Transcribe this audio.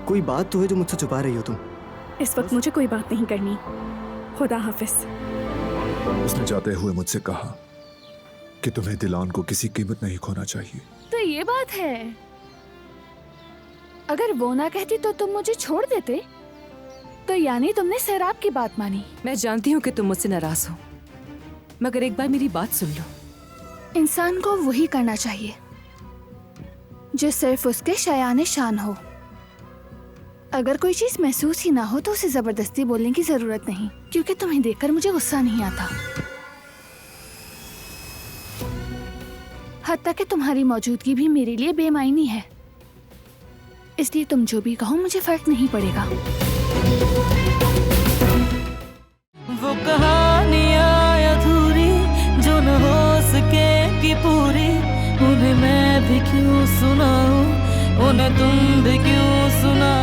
कोई बात तो है जो मुझसे छुपा रही हो तुम। इस वक्त मुझे कोई बात नहीं करनी। खुदा हाफिज। उसने जाते हुए मुझसे कहा कि तुम्हें दिलान को किसी कीमत नहीं खोना चाहिए। तो ये बात है। अगर वो ना कहती तो तुम मुझे छोड़ देते। तो यानी तुमने सैराब की बात मानी। मैं जानती हूँ कि तुम मुझसे नाराज हो, मगर एक बार मेरी बात सुन लो। इंसान को वही करना चाहिए जो सिर्फ उसके शयान शान हो। अगर कोई चीज महसूस ही ना हो तो उसे जबरदस्ती बोलने की जरूरत नहीं, क्योंकि तुम्हें देखकर मुझे गुस्सा नहीं आता। हत्ता कि तुम्हारी मौजूदगी भी मेरे लिए बेमायनी है, इसलिए तुम जो भी कहो मुझे फर्क नहीं पड़ेगा। वो कहानियाँ अधूरी जो न हो सके कि पूरी, उन्हें मैं भी क्यों सुनाऊं, उन्हें तुम भी क्यों सुना